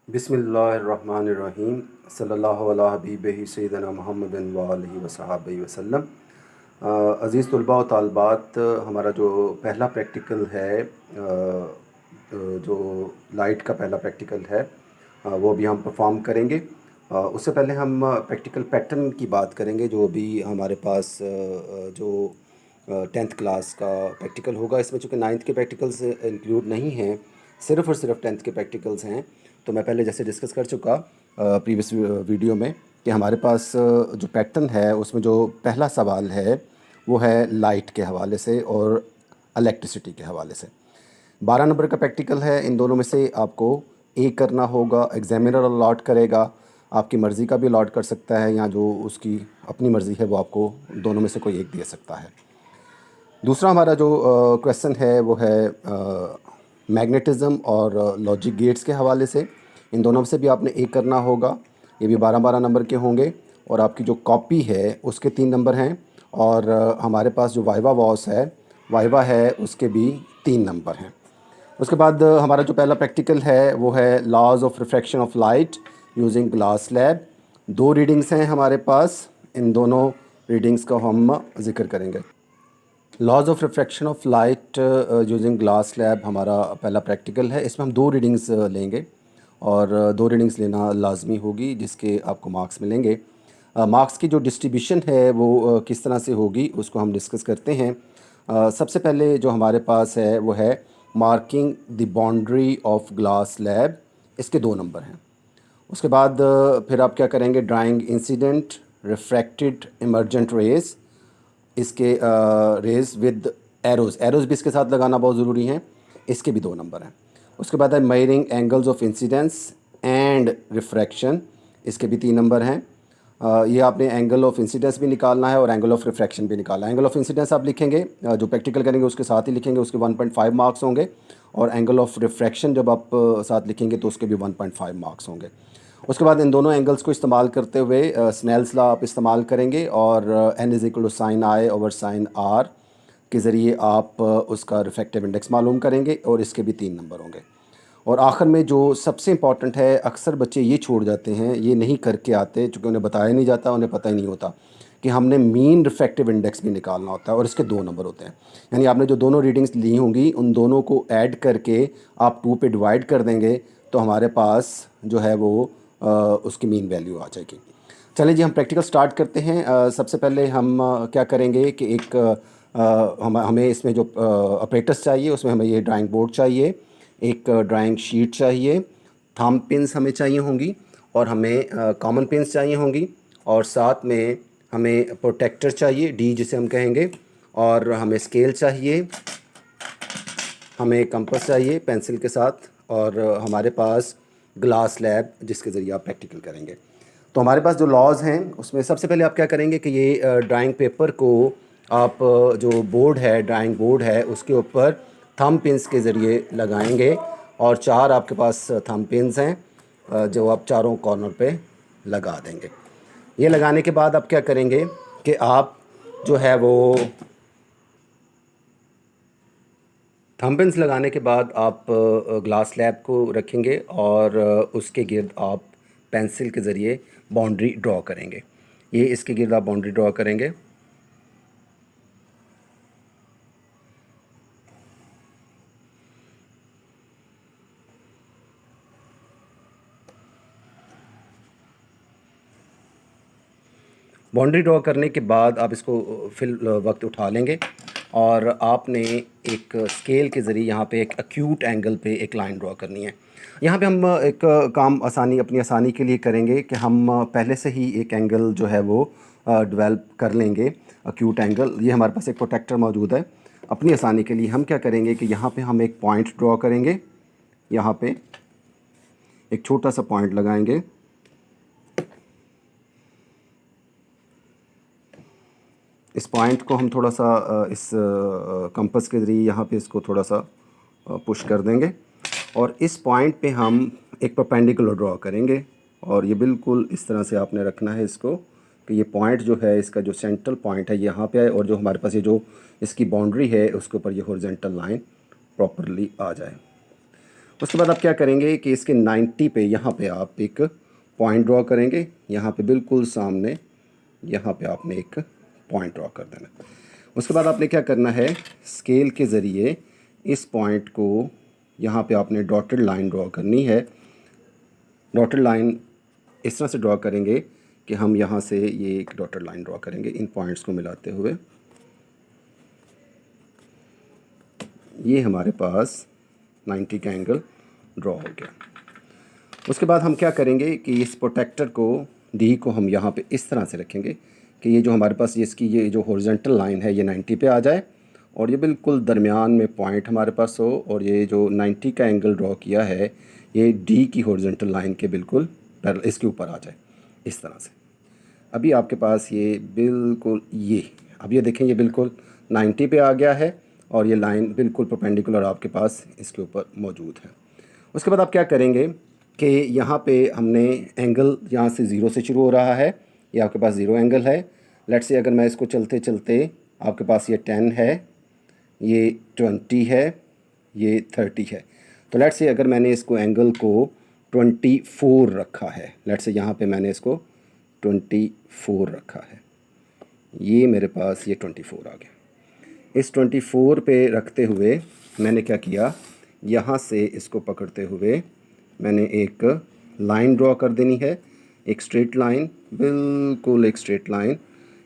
बिस्मिल्लाहिर्रहमानिर्रहीम सल्लल्लाहु अला हबीबिही सय्यिदना मुहम्मदिन व आलिहि व सहाबिहि वसल्लम। अज़ीज़ तलबा व तालबात, हमारा जो पहला प्रैक्टिकल है, जो लाइट का पहला प्रैक्टिकल है, वो भी हम परफॉर्म करेंगे। उससे पहले हम प्रैक्टिकल पैटर्न की बात करेंगे। जो भी हमारे पास जो 10th क्लास का प्रैक्टिकल होगा, इसमें चूँकि 9th के प्रैक्टिकल्स इंक्लूड नहीं हैं, सिर्फ़ और सिर्फ 10th के प्रैक्टिकल्स हैं। तो मैं पहले जैसे डिस्कस कर चुका प्रीवियस वीडियो में कि हमारे पास जो पैटर्न है उसमें जो पहला सवाल है वो है लाइट के हवाले से और इलेक्ट्रिसिटी के हवाले से। 12 नंबर का प्रैक्टिकल है। इन दोनों में से आपको एक करना होगा। एग्जामिनर अलॉट करेगा, आपकी मर्ज़ी का भी अलॉट कर सकता है, या जो उसकी अपनी मर्ज़ी है वो आपको दोनों में से कोई एक दे सकता है। दूसरा हमारा जो क्वेश्चन है वो है मैग्नेटिज़्म और लॉजिक गेट्स के हवाले से। इन दोनों से भी आपने एक करना होगा। ये भी 12-12 नंबर के होंगे और आपकी जो कॉपी है उसके 3 नंबर हैं। और हमारे पास जो वाइवा है उसके भी 3 नंबर हैं। उसके बाद हमारा जो पहला प्रैक्टिकल है वो है laws of refraction of light using glass slab. 2 readings हैं हमारे पास। इन दोनों रीडिंग्स का हम जिक्र करेंगे। Laws of refraction of light using glass slab हमारा पहला प्रैक्टिकल है। इसमें हम 2 रीडिंग्स लेंगे और 2 रीडिंग्स लेना लाजमी होगी, जिसके आपको मार्क्स मिलेंगे। मार्क्स की जो डिस्ट्रीब्यूशन है वो किस तरह से होगी उसको हम डिस्कस करते हैं। सबसे पहले जो हमारे पास है वो है marking the boundary of glass slab. इसके 2 नंबर हैं। उसके बाद फिर आप क्या करेंगे, drawing incident refracted emergent rays. इसके रेज विद एरोज़ भी इसके साथ लगाना बहुत ज़रूरी है। इसके भी 2 नंबर हैं। उसके बाद है measuring angles of incidence and refraction. इसके भी 3 नंबर हैं। ये आपने एंगल ऑफ इंसिडेंस भी निकालना है और एंगल ऑफ रिफ्रैक्शन भी निकालना है। एंगल ऑफ इंसिडेंस आप लिखेंगे, जो प्रैक्टिकल करेंगे उसके साथ ही लिखेंगे, उसके 1.5 मार्क्स होंगे। और एंगल ऑफ रिफ्रैक्शन जब आप साथ लिखेंगे तो उसके भी 1.5 मार्क्स होंगे। उसके बाद इन दोनों एंगल्स को इस्तेमाल करते हुए स्नेल्स लॉ आप इस्तेमाल करेंगे और n is equal to sine I over sine R के ज़रिए आप उसका रिफ्रैक्टिव इंडेक्स मालूम करेंगे और इसके भी 3 नंबर होंगे। और आखिर में जो सबसे इम्पॉर्टेंट है, अक्सर बच्चे ये छोड़ जाते हैं, ये नहीं करके आते चूँकि उन्हें बताया नहीं जाता, उन्हें पता ही नहीं होता कि हमने मीन रिफ्रैक्टिव इंडेक्स भी निकालना होता है और इसके 2 नंबर होते हैं। यानी आपने जो दोनों रीडिंग्स ली होंगी उन दोनों को ऐड करके आप 2 पे डिवाइड कर देंगे तो हमारे पास जो है वो उसकी मीन वैल्यू आ जाएगी। चलें जी, हम प्रैक्टिकल स्टार्ट करते हैं। सबसे पहले हम क्या करेंगे कि एक हमें इसमें जो ऑपरेटर्स चाहिए उसमें हमें ये ड्राइंग बोर्ड चाहिए, एक ड्राइंग शीट चाहिए, थंब पिन्स हमें चाहिए होंगी और हमें कॉमन पिन्स चाहिए होंगी और साथ में हमें प्रोटेक्टर चाहिए, डी जिसे हम कहेंगे, और हमें स्केल चाहिए, हमें कंपास चाहिए पेंसिल के साथ, और हमारे पास ग्लास लैब जिसके ज़रिए आप प्रैक्टिकल करेंगे। तो हमारे पास जो लॉज हैं उसमें सबसे पहले आप क्या करेंगे कि ये ड्राइंग पेपर को आप जो बोर्ड है, ड्राइंग बोर्ड है, उसके ऊपर थंब पिन्स के ज़रिए लगाएंगे और 4 आपके पास थंब पिन्स हैं जो आप चारों कॉर्नर पे लगा देंगे। ये लगाने के बाद आप क्या करेंगे कि आप जो है वो थंब पिन्स लगाने के बाद आप ग्लास स्लैब को रखेंगे और उसके गिर्द आप पेंसिल के ज़रिए बाउंड्री ड्रॉ करेंगे। ये इसके गिर्द आप बाउंड्री ड्रॉ करेंगे। बाउंड्री ड्रॉ करने के बाद आप इसको फिल वक्त उठा लेंगे और आपने एक स्केल के ज़रिए यहाँ पे एक एक्यूट एंगल पे एक लाइन ड्रॉ करनी है। यहाँ पे हम एक काम अपनी आसानी के लिए करेंगे कि हम पहले से ही एक एंगल जो है वो डेवलप कर लेंगे, एक्यूट एंगल। ये हमारे पास एक प्रोटेक्टर मौजूद है। अपनी आसानी के लिए हम क्या करेंगे कि यहाँ पे हम एक पॉइंट ड्रॉ करेंगे, यहाँ पे एक छोटा सा पॉइंट लगाएंगे। इस पॉइंट को हम थोड़ा सा इस कंपास के ज़रिए यहाँ पे इसको थोड़ा सा पुश कर देंगे और इस पॉइंट पे हम एक परपेंडिकुलर ड्रॉ करेंगे। और ये बिल्कुल इस तरह से आपने रखना है इसको कि ये पॉइंट जो है, इसका जो सेंट्रल पॉइंट है यहाँ पे आए और जो हमारे पास ये जो इसकी बाउंड्री है उसके ऊपर ये हॉरिजॉन्टल लाइन प्रॉपरली आ जाए। उसके बाद आप क्या करेंगे कि इसके 90 पे यहाँ पे आप एक पॉइंट ड्रॉ करेंगे, यहाँ पे बिल्कुल सामने यहाँ पे आपने एक पॉइंट ड्रॉ कर देना। उसके बाद आपने क्या करना है, स्केल के ज़रिए इस पॉइंट को यहाँ पे आपने डॉटेड लाइन ड्रॉ करनी है। डॉटेड लाइन इस तरह से ड्रॉ करेंगे कि हम यहाँ से ये एक डॉटेड लाइन ड्रॉ करेंगे इन पॉइंट्स को मिलाते हुए। ये हमारे पास 90 का एंगल ड्रॉ हो गया। उसके बाद हम क्या करेंगे कि इस प्रोटेक्टर को डी को हम यहाँ पे इस तरह से रखेंगे कि ये जो हमारे पास इसकी ये जो हॉरिजॉन्टल लाइन है ये 90 पे आ जाए और ये बिल्कुल दरमियान में पॉइंट हमारे पास हो और ये जो 90 का एंगल ड्रॉ किया है ये डी की हॉरिजॉन्टल लाइन के बिल्कुल इसके ऊपर आ जाए इस तरह से। अभी आपके पास ये बिल्कुल अब ये देखें ये बिल्कुल 90 पे आ गया है और ये लाइन बिल्कुल परपेंडिकुलर आपके पास इसके ऊपर मौजूद है। उसके बाद आप क्या करेंगे कि यहाँ पे हमने एंगल यहाँ से 0 से शुरू हो रहा है, ये आपके पास 0 एंगल है। लेट्स से अगर मैं इसको चलते चलते आपके पास ये 10 है, ये 20 है, ये 30 है, तो लेट्स से अगर मैंने इसको एंगल को 24 रखा है, लेट्स से यहाँ पे मैंने इसको 24 रखा है, ये मेरे पास ये 24 आ गया। इस 24 पे रखते हुए मैंने क्या किया, यहाँ से इसको पकड़ते हुए मैंने एक लाइन ड्रॉ कर देनी है, एक स्ट्रेट लाइन, बिल्कुल एक स्ट्रेट लाइन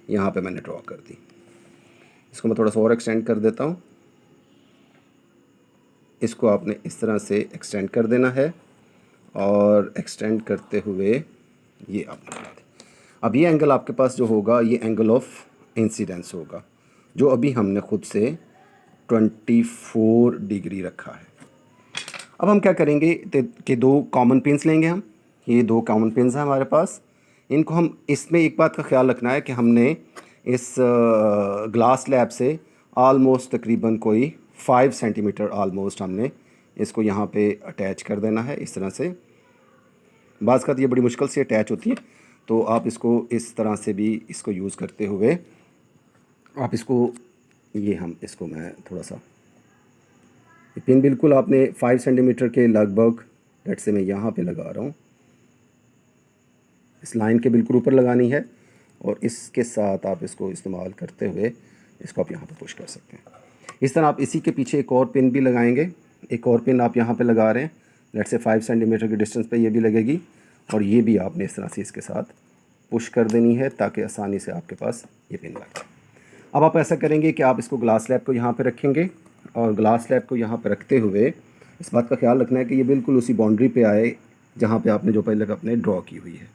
यहाँ पे मैंने ड्रॉ कर दी। इसको मैं थोड़ा सा और एक्सटेंड कर देता हूँ। इसको आपने इस तरह से एक्सटेंड कर देना है और एक्सटेंड करते हुए ये आपने बना दिया। अब ये एंगल आपके पास जो होगा ये एंगल ऑफ इंसिडेंस होगा, जो अभी हमने ख़ुद से 24 डिग्री रखा है। अब हम क्या करेंगे कि 2 कॉमन पिन्स लेंगे हम, ये 2 कॉमन पिन्स हैं हमारे पास। इनको हम इसमें एक बात का ख्याल रखना है कि हमने इस ग्लास स्लैब से आलमोस्ट तकरीबन कोई 5 सेंटीमीटर आलमोस्ट हमने इसको यहाँ पे अटैच कर देना है इस तरह से। बाज़ का ये बड़ी मुश्किल से अटैच होती है, तो आप इसको इस तरह से भी इसको यूज़ करते हुए आप इसको हम इसको मैं थोड़ा सा पिन बिल्कुल आपने 5 सेंटीमीटर के लगभग, लेट्स से मैं यहाँ पे लगा रहा हूँ, इस लाइन के बिल्कुल ऊपर लगानी है और इसके साथ आप इसको इस्तेमाल करते हुए इसको आप यहाँ पे पुश कर सकते हैं। इस तरह आप इसी के पीछे एक और पिन भी लगाएंगे, एक और पिन आप यहाँ पे लगा रहे हैं, लेट्स से 5 सेंटीमीटर के डिस्टेंस पे ये भी लगेगी और ये भी आपने इस तरह से इसके साथ पुश कर देनी है ताकि आसानी से आपके पास ये पिन लग जाए। अब आप ऐसा करेंगे कि आप इसको ग्लास स्लैब को यहाँ पे रखेंगे और ग्लास स्लैब को यहाँ पे रखते हुए इस बात का ख्याल रखना है कि ये बिल्कुल उसी बाउंड्री पे आए जहाँ पे आपने जो पहले अपने ड्रॉ की हुई है।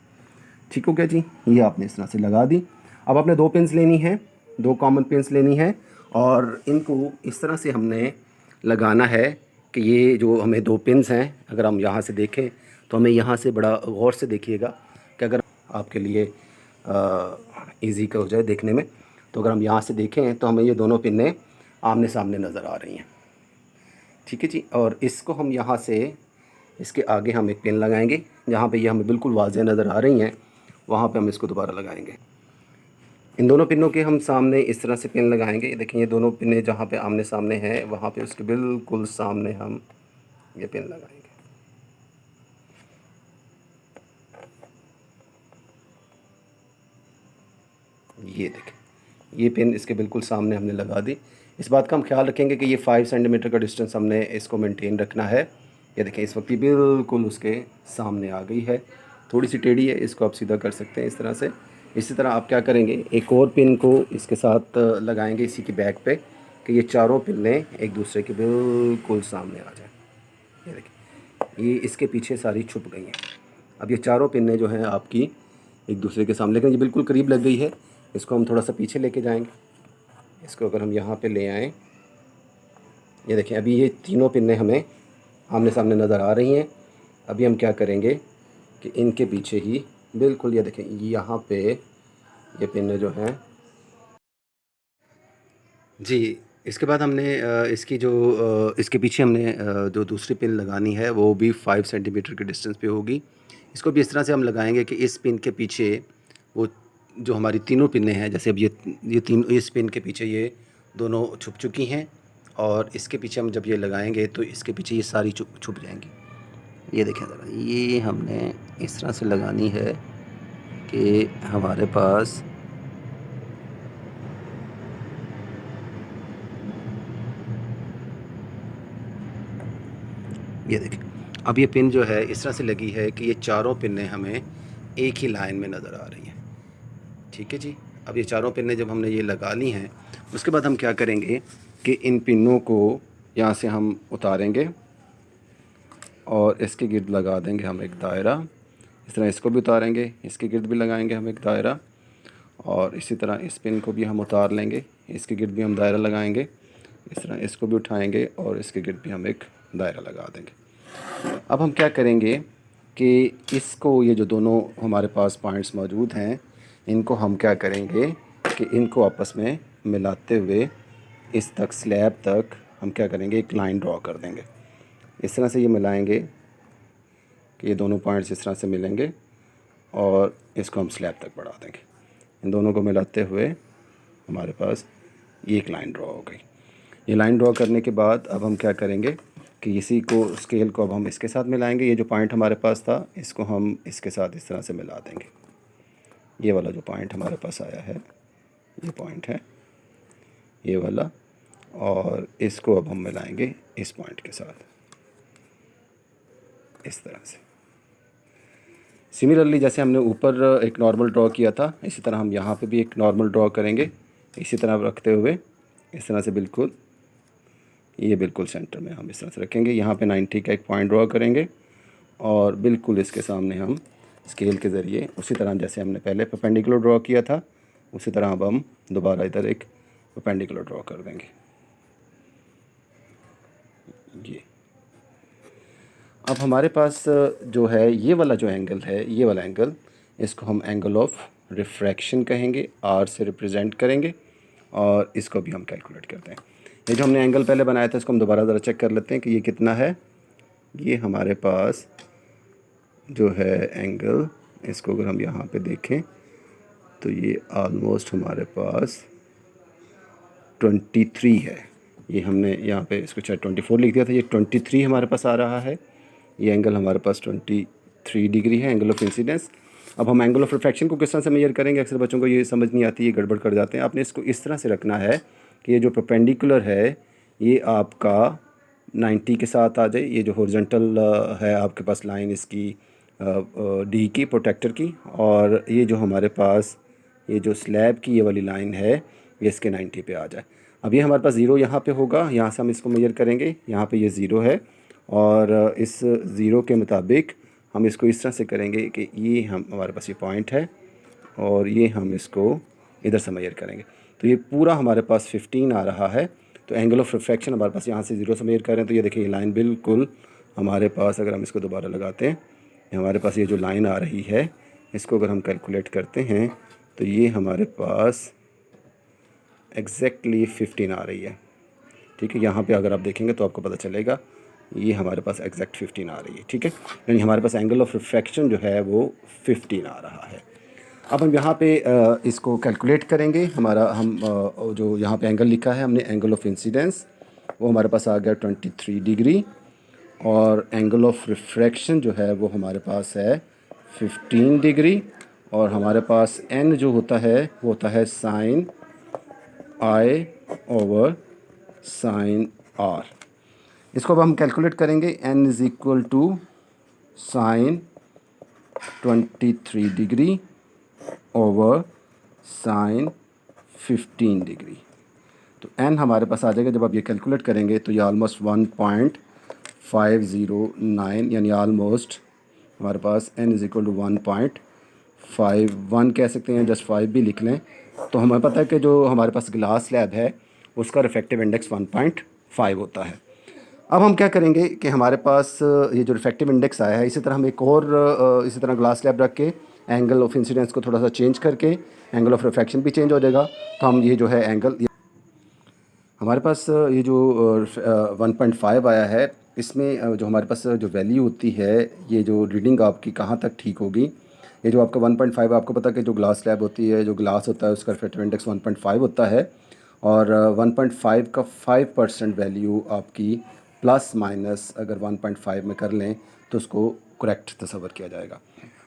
ठीक हो गया जी, ये आपने इस तरह से लगा दी। अब आपने 2 पिन्स लेनी है, 2 कॉमन पिन्स लेनी है और इनको इस तरह से हमने लगाना है कि ये जो हमें 2 पिन्स हैं, अगर हम यहाँ से देखें तो हमें यहाँ से बड़ा गौर से देखिएगा कि अगर आपके लिए ईज़ी का हो जाए देखने में, तो अगर हम यहाँ से देखें तो हमें ये दोनों पिनें आमने सामने नज़र आ रही हैं। ठीक है जी, और इसको हम यहाँ से इसके आगे हम एक पिन लगाएंगे, जहाँ पे ये हमें बिल्कुल वाज़ेह नज़र आ रही हैं वहाँ पे हम इसको दोबारा लगाएंगे। इन दोनों पिनों के हम सामने इस तरह से पिन लगाएंगे। ये देखें, ये दोनों पिनें जहाँ पे आमने सामने हैं वहाँ पे उसके बिल्कुल सामने हम ये पिन लगाएंगे। ये देखें, ये पिन इसके बिल्कुल सामने हमने लगा दी। इस बात का हम ख्याल रखेंगे कि ये 5 सेंटीमीटर का डिस्टेंस हमने इसको मेंटेन रखना है। ये देखें, इस वक्त ये बिल्कुल उसके सामने आ गई है, थोड़ी सी टेढ़ी है, इसको आप सीधा कर सकते हैं इस तरह से। इसी तरह आप क्या करेंगे, एक और पिन को इसके साथ लगाएंगे इसी की बैक पे कि ये चारों पिनें एक दूसरे के बिल्कुल सामने आ जाए। ये देखिए, ये इसके पीछे सारी छुप गई हैं। अब ये चारों पिनें जो हैं आपकी एक दूसरे के सामने, लेकिन ये बिल्कुल करीब लग गई है। इसको हम थोड़ा सा पीछे लेके जाएंगे। इसको अगर हम यहाँ पे ले आएँ, ये देखें, अभी ये तीनों पिनें हमें आमने सामने नज़र आ रही हैं। अभी हम क्या करेंगे कि इनके पीछे ही बिल्कुल, ये देखें, यहाँ पे ये पिनें जो हैं जी, इसके बाद हमने इसकी जो इसके पीछे हमने जो दूसरी पिन लगानी है वो भी 5 सेंटीमीटर के डिस्टेंस पे होगी। इसको भी इस तरह से हम लगाएंगे कि इस पिन के पीछे वो जो हमारी तीनों पिनें हैं, जैसे अब ये तीन, इस पिन के पीछे ये दोनों छुप चुकी हैं और इसके पीछे हम जब ये लगाएंगे तो इसके पीछे ये सारी छुप जाएंगी। ये देखें ज़रा, ये हमने इस तरह से लगानी है कि हमारे पास ये देखें, अब ये पिन जो है इस तरह से लगी है कि ये चारों पिनें हमें एक ही लाइन में नज़र आ रही हैं। ठीक है जी। अब ये चारों पिनें जब हमने ये लगा ली हैं, उसके बाद हम क्या करेंगे कि इन पिनों को यहाँ से हम उतारेंगे और इसके गिर्द लगा देंगे हम एक दायरा। इस तरह इसको भी उतारेंगे, इसके गिर्द भी लगाएंगे हम एक दायरा, और इसी तरह इस पिन को भी हम उतार लेंगे, इसके गिर्द भी हम दायरा लगाएंगे। इस तरह इसको भी उठाएंगे और इसके गिर्द भी हम एक दायरा लगा देंगे। अब हम क्या करेंगे कि इसको, ये जो दोनों हमारे पास पॉइंट्स मौजूद हैं, इनको हम क्या करेंगे कि इनको आपस में मिलाते हुए इस तक, स्लैब तक हम क्या करेंगे, एक लाइन ड्रॉ कर देंगे। इस तरह से ये मिलाएंगे कि ये दोनों पॉइंट्स इस तरह से मिलेंगे और इसको हम स्लैब तक बढ़ा देंगे। इन दोनों को मिलाते हुए हमारे पास ये एक लाइन ड्रॉ हो गई। ये लाइन ड्रॉ करने के बाद अब हम क्या करेंगे कि इसी को, स्केल को अब हम इसके साथ मिलाएंगे। ये जो पॉइंट हमारे पास था, इसको हम इसके साथ इस तरह से मिला देंगे। ये वाला जो पॉइंट हमारे पास आया है, ये पॉइंट है ये वाला, और इसको अब हम मिलाएंगे इस पॉइंट के साथ इस तरह से। सिमिलरली जैसे हमने ऊपर एक नॉर्मल ड्रॉ किया था, इसी तरह हम यहाँ पे भी एक नॉर्मल ड्रॉ करेंगे, इसी तरह रखते हुए इस तरह से बिल्कुल, ये बिल्कुल सेंटर में हम इस तरह से रखेंगे। यहाँ पे 90 का एक पॉइंट ड्रॉ करेंगे और बिल्कुल इसके सामने हम स्केल के ज़रिए उसी तरह जैसे हमने पहले परपेंडिकुलर ड्रॉ किया था, उसी तरह अब हम दोबारा इधर एक परपेंडिकुलर ड्रॉ कर देंगे। ये अब हमारे पास जो है ये वाला जो एंगल है, ये वाला एंगल, इसको हम एंगल ऑफ रिफ्रैक्शन कहेंगे, आर से रिप्रेजेंट करेंगे, और इसको भी हम कैलकुलेट करते हैं। ये जो हमने एंगल पहले बनाया था, इसको हम दोबारा ज़रा चेक कर लेते हैं कि ये कितना है। ये हमारे पास जो है एंगल, इसको अगर हम यहाँ पे देखें तो ये ऑलमोस्ट हमारे पास 23 है। ये हमने यहाँ पे इसको चाहे 24 लिख दिया था, ये 23 हमारे पास आ रहा है। ये एंगल हमारे पास 23 डिग्री है, एंगल ऑफ इंसिडेंस। अब हम एंगल ऑफ रिफ्रैक्शन को किस तरह से मेजर करेंगे, अक्सर बच्चों को ये समझ नहीं आती, ये गड़बड़ कर जाते हैं। आपने इसको इस तरह से रखना है कि ये जो परपेंडिकुलर है ये आपका 90 के साथ आ जाए। ये जो हॉरिजॉन्टल है आपके पास लाइन इसकी डी की, प्रोटेक्टर की, और ये जो हमारे पास ये जो स्लैब की ये वाली लाइन है, ये इसके 90 पे आ जाए। अब ये हमारे पास ज़ीरो यहाँ पे होगा, यहाँ से हम इसको मेजर करेंगे, यहाँ पे ये ज़ीरो है, और इस ज़ीरो के मुताबिक हम इसको इस तरह से करेंगे कि ये हम, हमारे पास ये पॉइंट है और ये हम इसको इधर से मेजर करेंगे, तो ये पूरा हमारे पास 15 आ रहा है। तो एंगल ऑफ रिफ्रैक्शन हमारे पास यहाँ से ज़ीरो से मेजर कर रहे हैं, तो ये देखिए ये लाइन बिल्कुल हमारे पास, अगर हम इसको दोबारा लगाते हैं, हमारे पास ये जो लाइन आ रही है, इसको अगर हम कैलकुलेट करते हैं तो ये हमारे पास एग्जैक्टली 15 आ रही है। ठीक है, यहाँ पे अगर आप देखेंगे तो आपको पता चलेगा ये हमारे पास एग्जैक्ट 15 आ रही है। ठीक है, यानी हमारे पास एंगल ऑफ रिफ्रैक्शन जो है वो 15 आ रहा है। अब हम यहाँ पे इसको कैलकुलेट करेंगे। हमारा हम जो यहाँ पे एंगल लिखा है हमने, एंगल ऑफ इंसिडेंस, वो हमारे पास आ गया 23 डिग्री, और एंगल ऑफ रिफ्रैक्शन जो है वो हमारे पास है 15 डिग्री, और हमारे पास n जो होता है वो होता है sine I over sine R। इसको अब हम कैलकुलेट करेंगे। n is equal to sine 23 degree over sine 15 degree. तो n हमारे पास आ जाएगा, जब आप ये कैलकुलेट करेंगे तो ये ऑलमोस्ट 1.509, यानी ऑलमोस्ट हमारे पास n इज़ इक्वल टू 1.51 कह सकते हैं, जस्ट 5 भी लिख लें। तो हमें पता है कि जो हमारे पास ग्लास स्लैब है उसका रिफ्रैक्टिव इंडेक्स 1.5 होता है। अब हम क्या करेंगे कि हमारे पास ये जो रिफ्रैक्टिव इंडेक्स आया है, इसी तरह हम एक और इसी तरह ग्लास स्लैब रख के एंगल ऑफ इंसिडेंस को थोड़ा सा चेंज करके एंगल ऑफ रिफ्रैक्शन भी चेंज हो जाएगा। तो हम ये जो है एंगल, हमारे पास ये जो 1.5 आया है, इसमें जो हमारे पास जो वैल्यू होती है, ये जो रीडिंग आपकी कहाँ तक ठीक होगी, ये जो आपका 1.5, आपको पता है कि जो ग्लास स्लैब होती है, जो ग्लास होता है उसका रिफ्रैक्टिव इंडेक्स 1.5 होता है, और 1.5 का 5% वैल्यू आपकी प्लस माइनस अगर 1.5 में कर लें तो उसको करेक्ट तस्वर किया जाएगा।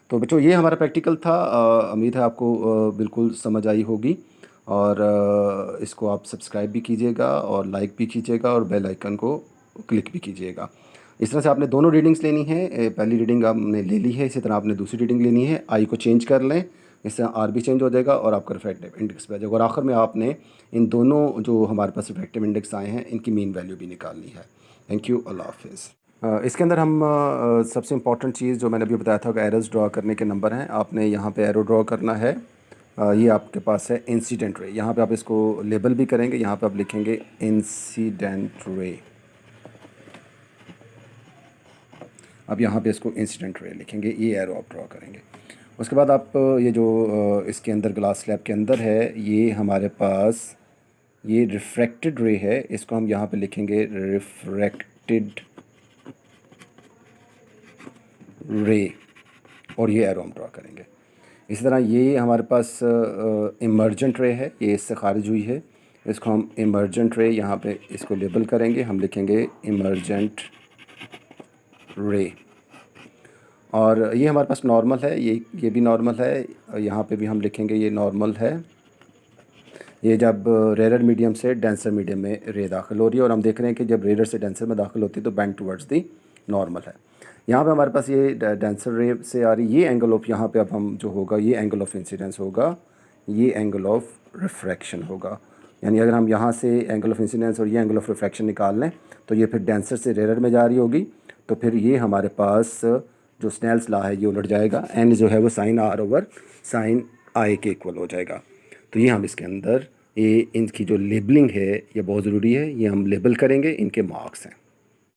तो बच्चों ये हमारा प्रैक्टिकल था। उम्मीद है आपको बिल्कुल समझ आई होगी, और इसको आप सब्सक्राइब भी कीजिएगा और लाइक भी कीजिएगा और बेल आइकन को क्लिक भी कीजिएगा। इस तरह से आपने दोनों रीडिंग्स लेनी है। पहली रीडिंग आपने ले ली है, इसी तरह आपने दूसरी रीडिंग लेनी है। आई को चेंज कर लें, इससे आर भी चेंज हो जाएगा और आपका रिफ्रैक्टिव इंडेक्स भी आ जाएगा। और आखिर में आपने इन दोनों जो हमारे पास रिफ्रैक्टिव इंडेक्स आए हैं इनकी मीन वैल्यू भी निकालनी है। थैंक यू, अल्लाह हाफिज़। इसके अंदर हम सबसे इम्पॉर्टेंट चीज़ जो मैंने अभी बताया था कि एरर्स ड्रॉ करने के नंबर हैं। आपने यहाँ पे एरो ड्रॉ करना है। ये आपके पास है इंसिडेंट रे। यहाँ पे आप इसको लेबल भी करेंगे। यहाँ पे आप लिखेंगे इंसिडेंट रे। अब यहाँ पे इसको इंसिडेंट रे लिखेंगे, ये एरो आप ड्रॉ करेंगे। उसके बाद आप ये जो इसके अंदर ग्लास स्लैब के अंदर है, ये हमारे पास ये रिफ्रैक्टेड रे है। इसको हम यहाँ पे लिखेंगे रिफ्रैक्टेड रे, और ये एरो हम ड्रॉ करेंगे। इसी तरह ये हमारे पास इमर्जेंट रे है, ये इससे खारिज हुई है। इसको हम इमर्जेंट रे यहाँ पे इसको लेबल करेंगे, हम लिखेंगे इमर्जेंट रे। और ये हमारे पास नॉर्मल है, ये भी नॉर्मल है, यहाँ पे भी हम लिखेंगे ये नॉर्मल है। ये जब रेयर मीडियम से डेंसर मीडियम में रे दाखिल हो रही है, और हम देख रहे हैं कि जब रेयर से डेंसर में दाखिल होती है तो बेंड टुवर्ड्स दी नॉर्मल है। यहाँ पे हमारे पास ये डेंसर रे से आ रही, ये एंगल ऑफ यहाँ पे अब हम जो होगा ये एंगल ऑफ इंसिडेंस होगा, ये एंगल ऑफ रिफ्रैक्शन होगा। यानी अगर हम यहाँ से एंगल ऑफ इंसिडेंस और ये एंगल ऑफ रिफ्रैक्शन निकाल लें तो ये फिर डेंसर से रेयर में जा रही होगी, तो फिर ये हमारे पास जो स्नेल्स लॉ है ये उलट जाएगा। एन जो है वो साइन आर ओवर साइन आई के इक्वल हो जाएगा। तो ये हम इसके अंदर ये इनकी जो लेबलिंग है ये बहुत ज़रूरी है, ये हम लेबल करेंगे, इनके मार्क्स हैं।